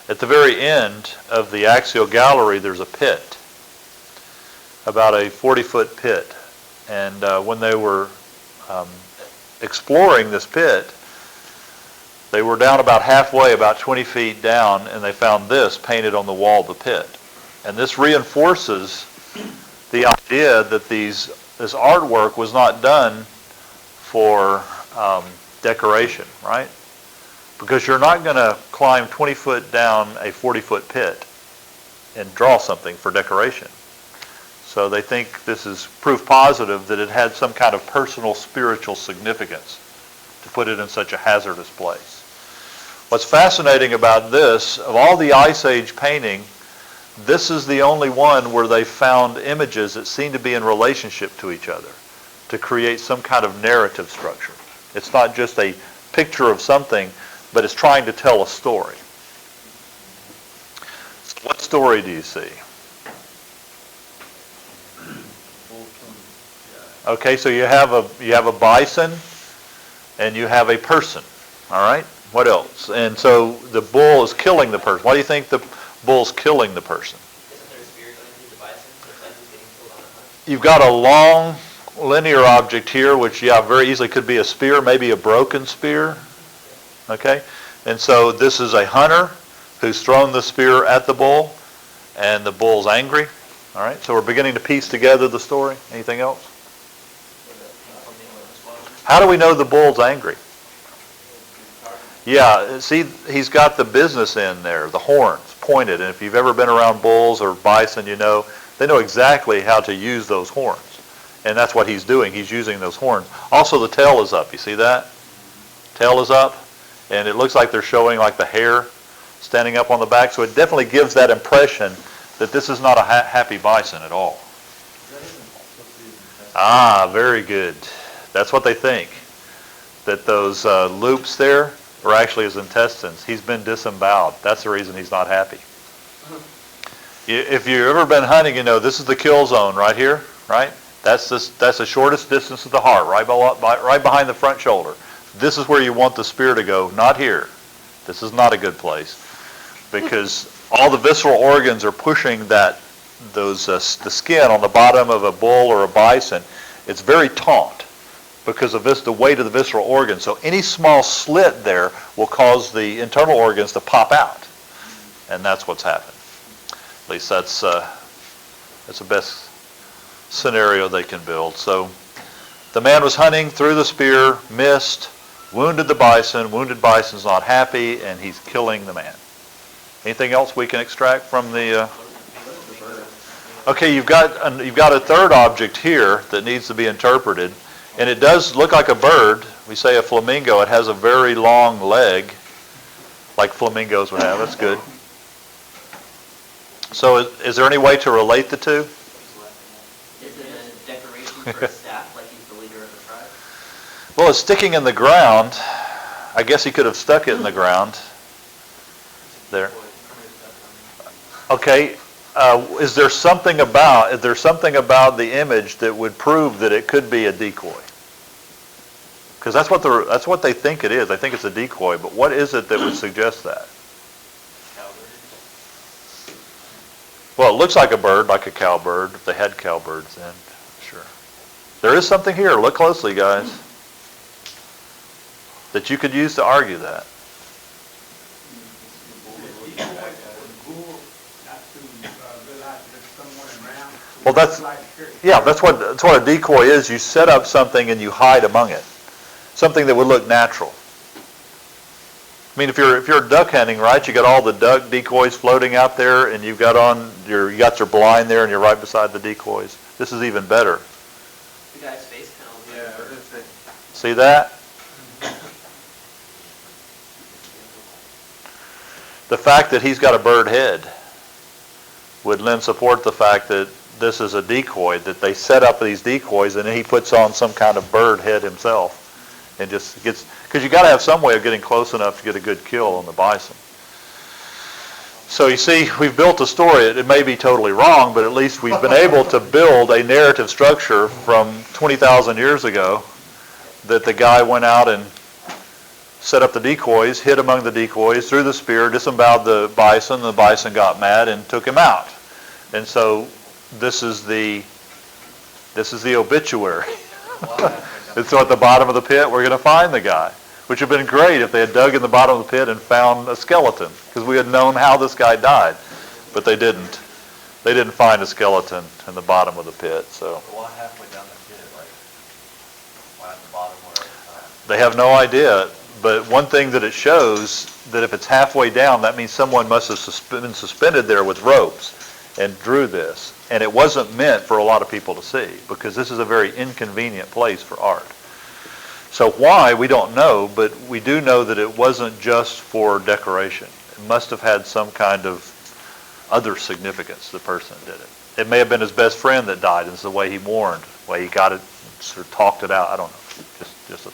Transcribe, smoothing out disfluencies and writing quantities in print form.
At the very end of the axial gallery, there's a pit, about a 40-foot pit. And when they were exploring this pit, they were down about halfway, about 20 feet down, and they found this painted on the wall of the pit. And this reinforces the idea that this artwork was not done for decoration, right? Because you're not going to climb 20 foot down a 40-foot pit and draw something for decoration. So they think this is proof positive that it had some kind of personal spiritual significance to put it in such a hazardous place. What's fascinating about this, of all the Ice Age painting, this is the only one where they found images that seem to be in relationship to each other to create some kind of narrative structure. It's not just a picture of something, but it's trying to tell a story. So what story do you see? Okay, so you have a bison and you have a person. All right? What else? And so the bull is killing the person. Why do you think the bull's killing the person? You've got a long linear object here, which very easily could be a spear, maybe a broken spear. Okay? And so this is a hunter who's thrown the spear at the bull, and the bull's angry. All right? So we're beginning to piece together the story. Anything else? How do we know the bull's angry? Yeah, see, he's got the business in there, the horns pointed. And if you've ever been around bulls or bison, you know, they know exactly how to use those horns. And that's what he's doing. He's using those horns. Also, the tail is up. You see that? Tail is up. And it looks like they're showing like the hair standing up on the back. So it definitely gives that impression that this is not a happy bison at all. Ah, very good. That's what they think. That those loops there are actually his intestines. He's been disemboweled. That's the reason he's not happy. If you've ever been hunting, you know this is the kill zone right here, right? That's the shortest distance of the heart, right behind the front shoulder. This is where you want the spear to go, not here. This is not a good place because all the visceral organs are pushing the skin on the bottom of a bull or a bison. It's very taut because of the weight of the visceral organs. So any small slit there will cause the internal organs to pop out. And that's what's happened. At least that's the best scenario they can build. So the man was hunting, threw the spear, missed, wounded the bison. Wounded bison's not happy, and he's killing the man. Anything else we can extract from the... Okay, you've got a third object here that needs to be interpreted. And it does look like a bird. We say a flamingo. It has a very long leg, like flamingos would have. That's good. So is there any way to relate the two? Is it a decoration for a staff, like he's the leader of the tribe? Well, it's sticking in the ground. I guess he could have stuck it in the ground. There. Okay. Is there something about the image that would prove that it could be a decoy? Because that's what they think it is. They think it's a decoy. But what is it that would suggest that? Well, it looks like a bird, like a cowbird. If they had cowbirds, then sure. There is something here. Look closely, guys, that you could use to argue that. Well, that's what a decoy is. You set up something and you hide among it, something that would look natural. I mean, if you're duck hunting, right? You got all the duck decoys floating out there, and you got your blind there, and you're right beside the decoys. This is even better. The guy's face kind of. Yeah. See that? The fact that he's got a bird head would lend support the fact that this is a decoy, that they set up these decoys and then he puts on some kind of bird head himself and just gets, because you got to have some way of getting close enough to get a good kill on the bison. So you see, we've built a story. It may be totally wrong, but at least we've been able to build a narrative structure from 20,000 years ago that the guy went out and set up the decoys, hid among the decoys, threw the spear, disemboweled the bison got mad and took him out. And so this is the obituary. And so at the bottom of the pit, we're going to find the guy, which would have been great if they had dug in the bottom of the pit and found a skeleton, because we had known how this guy died. But they didn't. They didn't find a skeleton in the bottom of the pit. So Why halfway down the pit, like, why at the bottom where they have no idea. But one thing that it shows, that if it's halfway down, that means someone must have been suspended there with ropes and drew this. And it wasn't meant for a lot of people to see, because this is a very inconvenient place for art. So why, we don't know, but we do know that it wasn't just for decoration. It must have had some kind of other significance, the person that did it. It may have been his best friend that died, and it's the way he mourned, the way he got it, sort of talked it out. I don't know, just a thought.